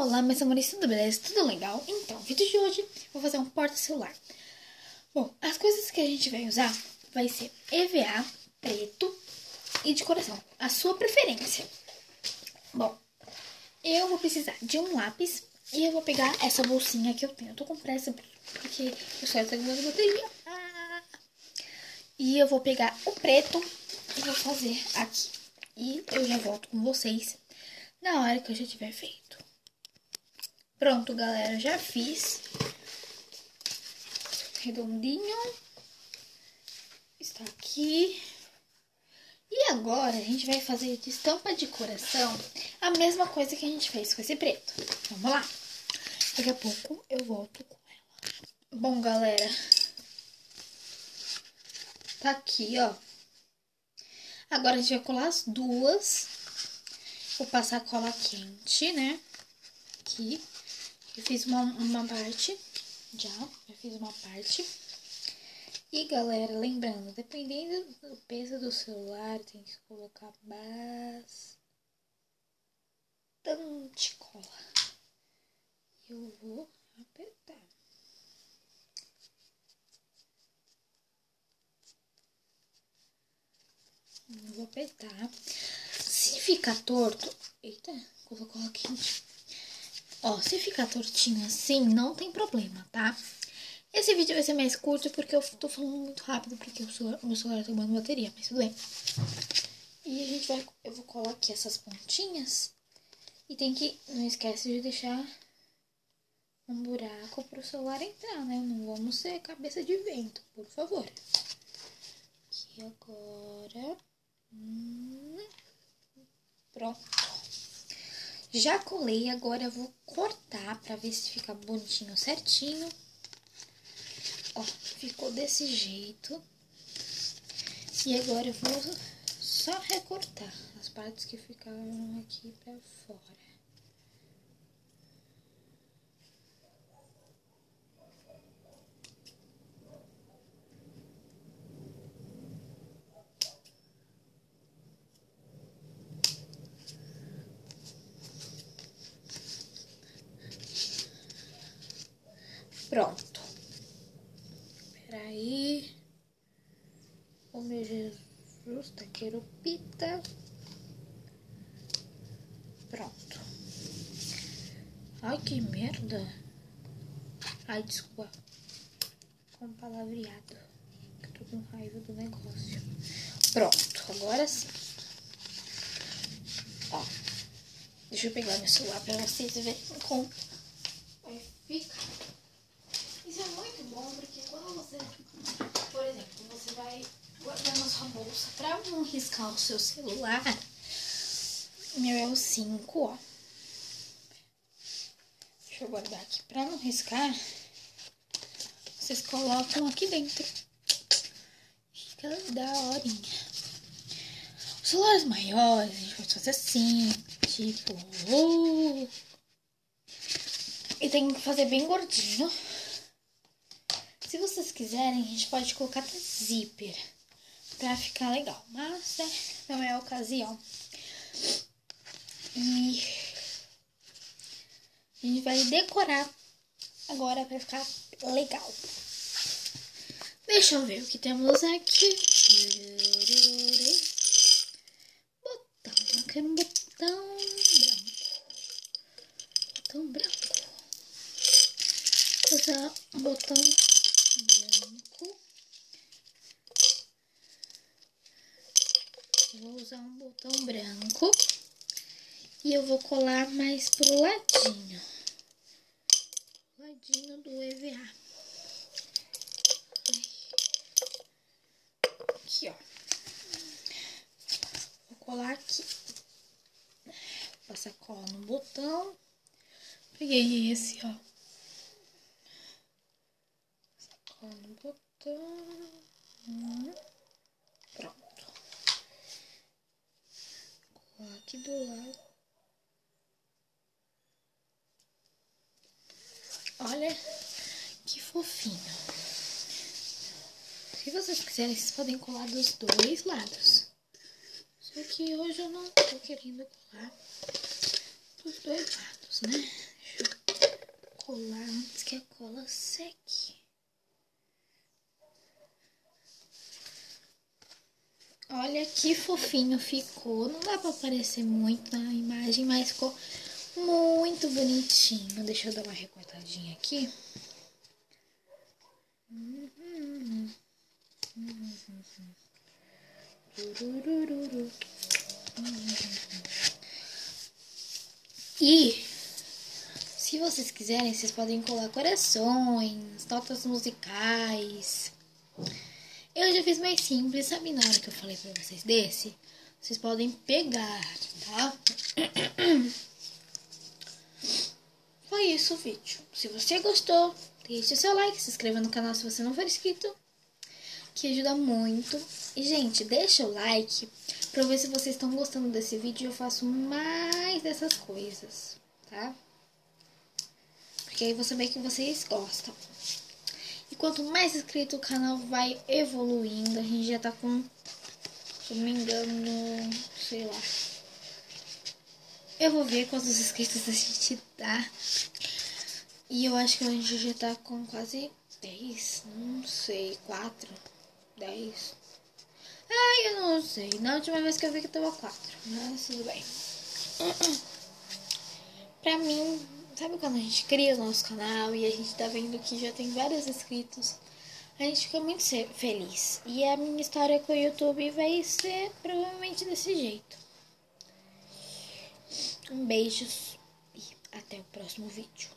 Olá, meus amores, tudo beleza? Tudo legal? Então, no vídeo de hoje, vou fazer um porta-celular. Bom, as coisas que a gente vai usar vai ser EVA, preto e de coração. A sua preferência. Bom, eu vou precisar de um lápis e eu vou pegar essa bolsinha que eu tenho. Eu tô com pressa porque eu só tenho uma bateria. E eu vou pegar o preto e vou fazer aqui. E eu já volto com vocês na hora que eu já tiver feito. Pronto, galera, já fiz. Redondinho. Está aqui. E agora a gente vai fazer de estampa de coração a mesma coisa que a gente fez com esse preto. Vamos lá. Daqui a pouco eu volto com ela. Bom, galera, tá aqui, ó. Agora a gente vai colar as duas. Vou passar cola quente, né? Aqui. Eu fiz uma parte. Já fiz uma parte. E, galera, lembrando, dependendo do peso do celular, tem que colocar bastante cola. Eu vou apertar. Eu vou apertar. Se ficar torto... Eita, colocou cola quente. Ó, se ficar tortinho assim, não tem problema, tá? Esse vídeo vai ser mais curto porque eu tô falando muito rápido, porque o meu celular tá tomando bateria, mas tudo bem. E eu vou colar aqui essas pontinhas. E não esquece de deixar um buraco pro celular entrar, né? Não vamos ser cabeça de vento, por favor. Aqui agora. Pronto. Já colei, agora eu vou cortar pra ver se fica bonitinho, certinho. Ó, ficou desse jeito. E agora eu vou só recortar as partes que ficaram aqui pra fora. Pronto. Peraí. Oh, meu Jesus, taqueropita. Pronto. Ai, que merda. Ai, desculpa. Com palavreado. Eu tô com raiva do negócio. Pronto, agora sim. Ó. Deixa eu pegar meu celular pra vocês verem como vai ficar. Isso é muito bom, porque quando você, por exemplo, você vai guardar na sua bolsa pra não riscar o seu celular. O meu é o 5, ó. Deixa eu guardar aqui pra não riscar. Vocês colocam aqui dentro. Fica daorinha. Os celulares maiores, a gente pode fazer assim, tipo... E tem que fazer bem gordinho. Se vocês quiserem, a gente pode colocar até zíper pra ficar legal. Mas, né, não é a ocasião. E a gente vai decorar agora pra ficar legal. Deixa eu ver o que temos aqui. Botão. Eu quero um botão branco. Botão branco. Vou usar um botão branco. Vou usar um botão branco. E eu vou colar mais pro ladinho. Ladinho do EVA. Aqui, ó. Vou colar aqui. Passar cola no botão. Peguei esse, ó. Passar cola no botão. Pronto. Colar aqui do lado. Olha que fofinho. Se vocês quiserem, vocês podem colar dos dois lados. Só que hoje eu não tô querendo colar dos dois lados, né? que fofinho ficou. Não dá pra aparecer muito na imagem, mas ficou muito bonitinho. Deixa eu dar uma recortadinha aqui. E se vocês quiserem, vocês podem colar corações, notas musicais. Eu já fiz mais simples, sabe? Na hora que eu falei pra vocês desse, vocês podem pegar, tá? Foi isso o vídeo. Se você gostou, deixe o seu like, se inscreva no canal se você não for inscrito, que ajuda muito. E, gente, deixa o like pra eu ver se vocês estão gostando desse vídeo e eu faço mais dessas coisas, tá? Porque aí eu vou saber que vocês gostam. E quanto mais inscrito o canal vai evoluindo. A gente já tá com, se eu não me engano, sei lá. Eu vou ver quantos inscritos a gente tá. E eu acho que a gente já tá com quase 10, não sei, 4, 10. Ai, eu não sei. Na última vez que eu vi que tava 4, mas tudo bem. Pra mim, sabe quando a gente cria o nosso canal e a gente tá vendo que já tem vários inscritos? A gente fica muito feliz. E a minha história com o YouTube vai ser provavelmente desse jeito. Um beijo e até o próximo vídeo.